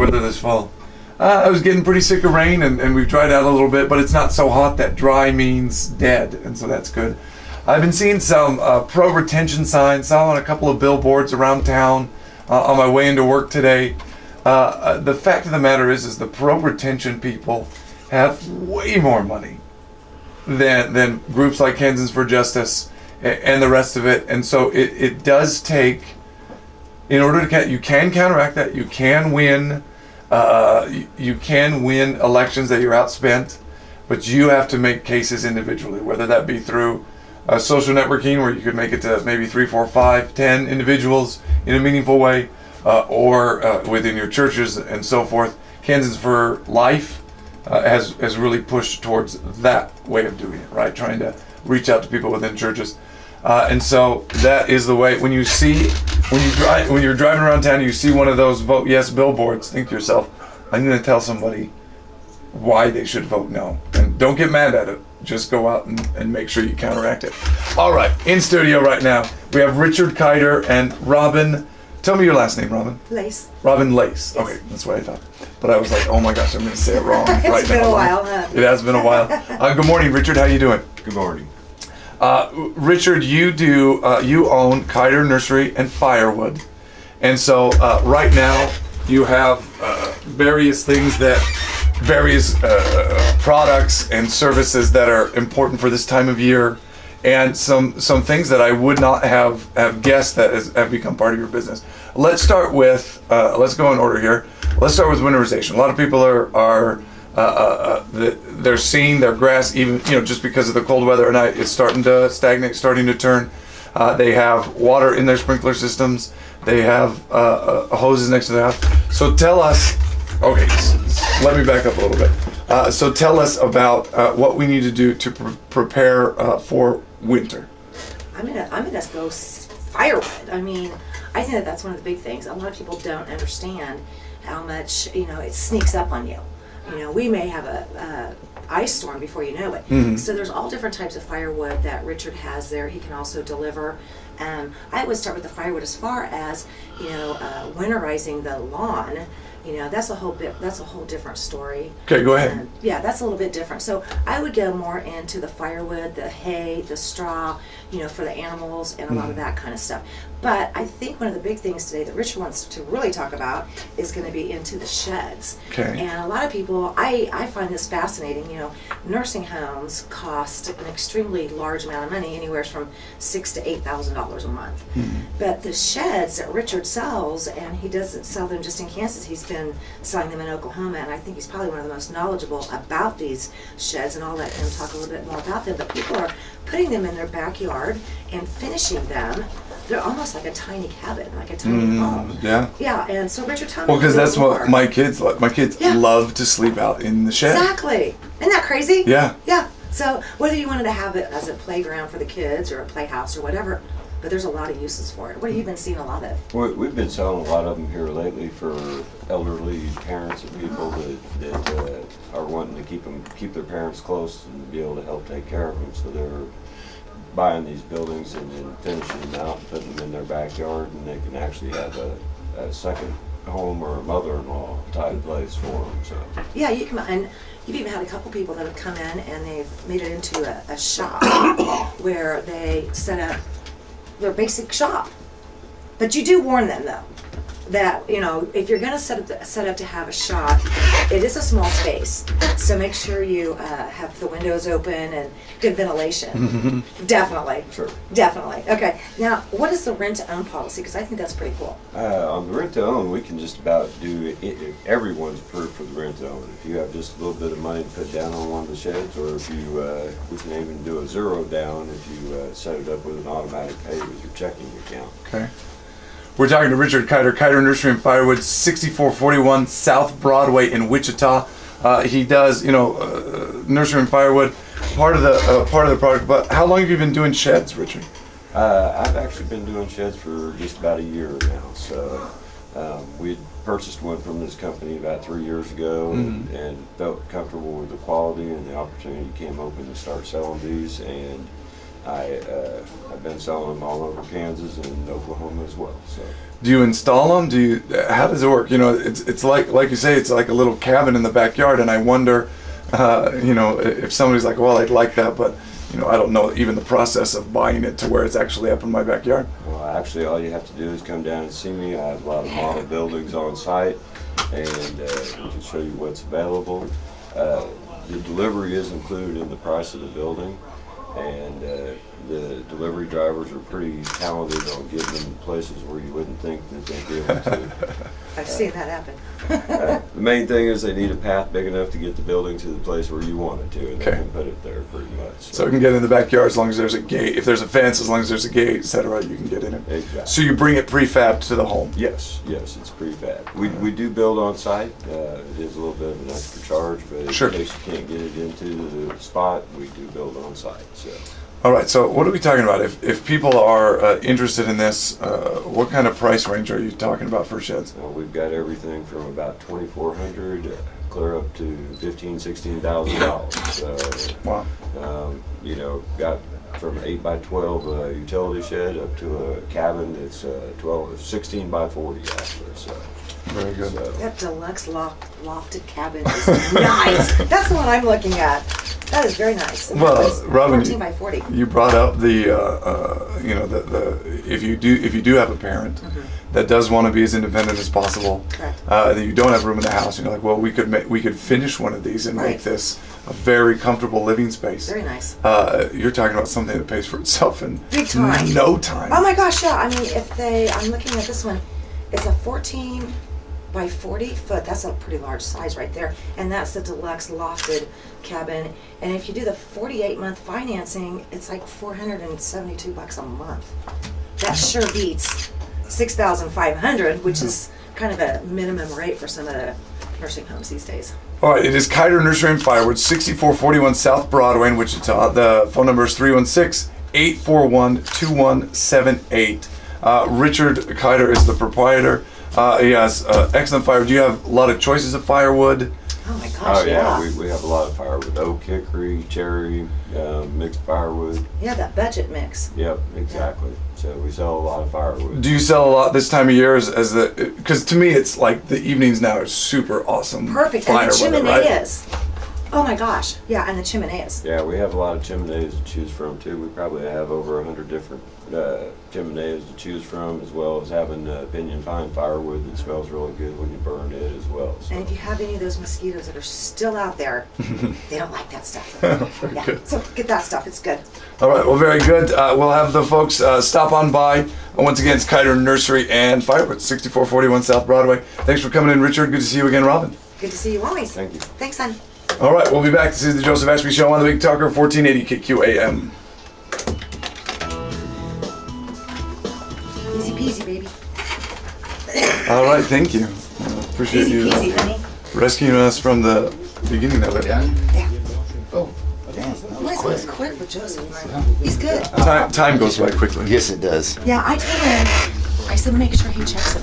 weather this fall? I was getting pretty sick of rain, and we've dried out a little bit, but it's not so hot that dry means dead, and so that's good. I've been seeing some pro retention signs, saw on a couple of billboards around town on my way into work today. The fact of the matter is the pro retention people have way more money than groups like Kansans for Justice and the rest of it, and so it does take, in order to you can counteract that, you can win. You can win elections that you're outspent, but you have to make cases individually, whether that be through social networking, where you could make it to maybe 3, 4, 5, 10 individuals in a meaningful way, or within your churches and so forth. Kansans for Life has really pushed towards that way of doing it, right? Trying to reach out to people within churches. And so that is the way. When you're driving around town, you see one of those vote yes billboards, think to yourself, I'm going to tell somebody why they should vote no. And don't get mad at it. Just go out and make sure you counteract it. All right, in studio right now, we have Richard Keiter and Robin. Tell me your last name, Robin. Lace. Robin Lace. Okay, that's what I thought. But I was like, oh my gosh, I'm going to say it wrong right now. It's been a while, huh? It has been a while. Good morning, Richard. How you doing? Good morning. Richard, you own Keiter Nursery and Firewood, and so right now you have various products and services that are important for this time of year, and some things that I would not have guessed that have become part of your business. Let's start with let's go in order here. Let's start with winterization. A lot of people are they're seeing their grass, even just because of the cold weather at night, it's starting to stagnate, starting to turn. They have water in their sprinkler systems. They have hoses next to their house. So tell us. Okay, let me back up a little bit. So tell us about what we need to do to prepare for winter. I'm gonna go firewood. I mean, I think that's one of the big things. A lot of people don't understand how much it sneaks up on you. We may have a ice storm before you know it. Mm-hmm. So there's all different types of firewood that Richard has there. He can also deliver. I would start with the firewood as far as winterizing the lawn. That's a whole different story. Okay, go ahead. Yeah, that's a little bit different. So I would go more into the firewood, the hay, the straw, for the animals and a lot of that kind of stuff. But I think one of the big things today that Richard wants to really talk about is going to be into the sheds. Okay. And a lot of people, I find this fascinating. Nursing homes cost an extremely large amount of money, anywhere from $6,000 to $8,000 a month. Mm-hmm. But the sheds that Richard sells, and he doesn't sell them just in Kansas, he's been selling them in Oklahoma, and I think he's probably one of the most knowledgeable about these sheds, and I'll let him talk a little bit more about them. But people are putting them in their backyard and finishing them. They're almost like a tiny cabin, like a tiny home. Yeah. Yeah, and so Richard, tell me. Well, because that's what my kids love. My kids love to sleep out in the shed. Exactly. Isn't that crazy? Yeah. Yeah. So whether you wanted to have it as a playground for the kids or a playhouse or whatever, but there's a lot of uses for it. What have you been seeing a lot of? We've been selling a lot of them here lately for elderly parents and people that are wanting to keep their parents close and be able to help take care of them. So they're buying these buildings and then finishing them out and putting them in their backyard, and they can actually have a second home or a mother-in-law type place for them. So yeah, you can, and you've even had a couple people that have come in and they've made it into a shop where they set up their basic shop. But you do warn them though that if you're going to set up to have a shop, it is a small space, so make sure you have the windows open and good ventilation. Mm-hmm. Definitely. Sure. Definitely. Okay. Now, what is the rent-to-own policy? Because I think that's pretty cool. On the rent-to-own, we can just about do it. Everyone's approved for the rent-to-own. If you have just a little bit of money to put down on one of the sheds, or if we can even do a zero down if you set it up with an automatic pay with your checking account. Okay. We're talking to Richard Keiter, Keiter Nursery and Firewood, 6441 South Broadway in Wichita. He does, nursery and firewood, part of the product. But how long have you been doing sheds, Richard? I've actually been doing sheds for just about a year now. So we purchased one from this company about 3 years ago, and felt comfortable with the quality, and the opportunity came open to start selling these. And I've been selling them all over Kansas and Oklahoma as well. So. Do you install them? How does it work? You know, it's like you say, it's like a little cabin in the backyard, and I wonder, you know, if somebody's like, well, I'd like that, but you know, I don't know even the process of buying it to where it's actually up in my backyard. Well, actually, all you have to do is come down and see me. I have a lot of model buildings on site, and we can show you what's available. The delivery is included in the price of the building, and the delivery drivers are pretty talented on getting them places where you wouldn't think that they'd be able to. I've seen that happen. The main thing is they need a path big enough to get the building to the place where you want it to, and Okay. they can put it there pretty much. So it can get in the backyard as long as there's a gate. If there's a fence, as long as there's a gate, etc., you can get in it. Exactly. So you bring it prefab to the home. Yes, it's prefab. We do build on site. It is a little bit of an extra charge, but Sure. in case you can't get it into the spot, we do build on site. So. All right. So what are we talking about? If people are interested in this, what kind of price range are you talking about for sheds? We've got everything from about $2,400 clear up to $15,000-$16,000. So, Wow. you know, got from 8 by 12 utility shed up to a cabin that's 16 by 40 actually. So. Very good. So, That deluxe lofted cabin is nice. That's the one I'm looking at. That is very nice. And Well, that was Robin, 14 by 40. You brought up the you know the if you do have a parent that does want to be as independent as possible, Correct. That you don't have room in the house, and you're like, well, we could finish one of these and Right. make this a very comfortable living space. Very nice. You're talking about something that pays for itself in Big time. no time. Oh my gosh, yeah. I mean, I'm looking at this one. It's a 14 by 40 foot. That's a pretty large size right there. And that's the deluxe lofted cabin. And if you do the 48-month financing, it's like $472 a month. That sure beats $6,500, which is kind of a minimum rate for some of the nursing homes these days. All right, it is Keiter Nursery and Firewood, 6441 South Broadway in Wichita. The phone number is 316-841-2178. Richard Keiter is the proprietor. He has excellent firewood. Do you have a lot of choices of firewood? Oh my gosh, oh yeah, we have a lot of firewood: oak, hickory, cherry, mixed firewood. Yeah, that budget mix. Yep, exactly. So we sell a lot of firewood. Do you sell a lot this time of year? Because to me, it's like the evenings now are super awesome. Perfect. Fire And the weather, right? chimeneas. Oh my gosh. Yeah, and the chimeneas. Yeah, we have a lot of chimeneas to choose from too. We probably have over 100 different chimeneas to choose from, as well as having pinyon pine firewood that smells really good when you burn it as well. So. And if you have any of those mosquitoes that are still out there, they don't like that stuff. Very Yeah, good. so get that stuff. It's good. All right, well, very good. We'll have the folks stop on by. Once again, it's Keiter Nursery and Firewood, 6441 South Broadway. Thanks for coming in, Richard. Good to see you again, Robin. Good to see you always. Thank you. Thanks, son. All right, we'll be back. This is the Joseph Ashby Show on the Big Talker, 1480 KQAM. Easy peasy, baby. All right, thank you. Appreciate Easy you peasy, honey. rescuing us from the beginning of it. Yeah. Oh, damn. Boy, it was quick with Joseph, man. He's good. Time goes by quickly. Yes, it does. Yeah, I told him, I said make sure he checks the